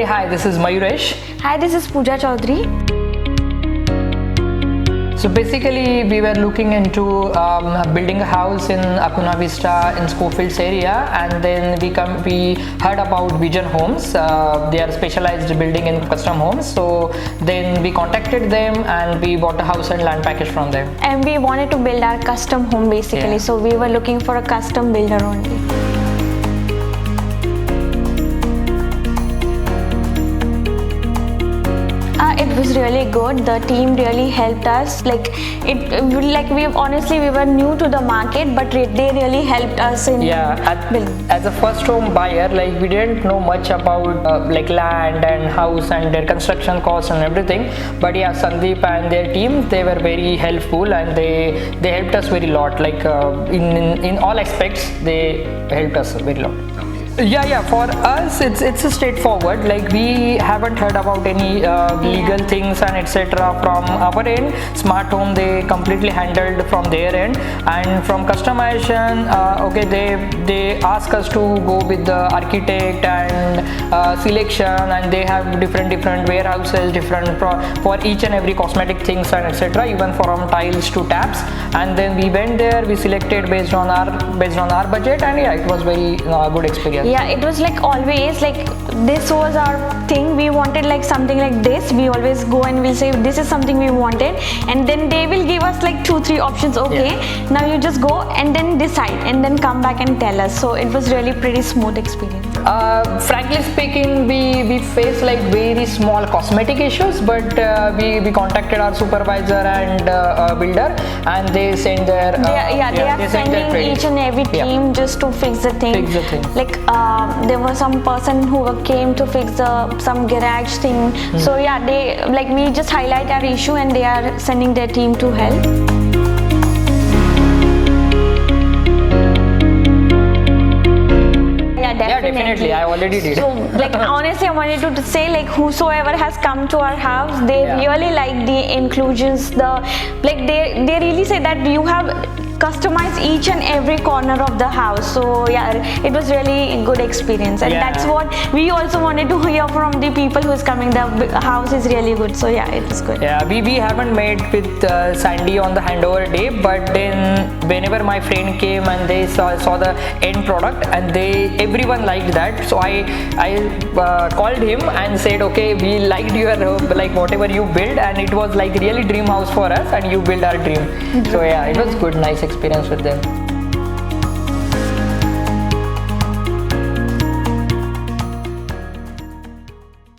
hi, this is Mayuresh. Hi, this is Pooja Chaudhary. So basically, we were looking into building a house in Acuna Vista in Schofields area, and then we heard about Vision Homes. They are specialized building in custom homes. So then we contacted them and we bought a house and land package from them. And we wanted to build our custom home basically. Yeah. So we were looking for a custom builder only. It was really good. The team really helped us. We were new to the market, but they really helped us in building. As a first home buyer, we didn't know much about land and house and their construction costs and everything. But yeah, Sandeep and their team, they were very helpful and they helped us very lot. In all aspects, they helped us very lot. Yeah. For us, it's a straightforward. We haven't heard about any legal things and etc. from our end. Smart home they completely handled from their end, and from customization, they ask us to go with the architect and selection, and they have different warehouses, for each and every cosmetic things and etc. Even from tiles to taps, and then we went there. We selected based on our budget, and yeah, it was very good experience. Yeah, it was always this was our thing. We wanted something like this. We always go and we'll say this is something we wanted, and then they will give us 2-3 options. Now you just go and then decide and then come back and tell us. So it was really pretty smooth experience. Frankly speaking, we faced very small cosmetic issues, but we contacted our supervisor and builder, and they sent their they are sending each and every team just to fix the thing. There was some person who came to fix some garage thing. So yeah, they we just highlight our issue and they are sending their team to help. Yeah, definitely. I already did. So, honestly, I wanted to say, whosoever has come to our house, they really like the inclusions. They really say that you have customized each and every corner of the house. So yeah, it was really a good experience, and that's what we also wanted to hear from the people who is coming. The house is really good. So yeah, it was good. Yeah, we haven't met with Sandy on the handover day, but then whenever my friend came and they saw the end product, and everyone liked that. So I called him and said, okay, we liked your whatever you build, and it was really dream house for us, and you build our dream. So yeah, it was good, nice experience with them.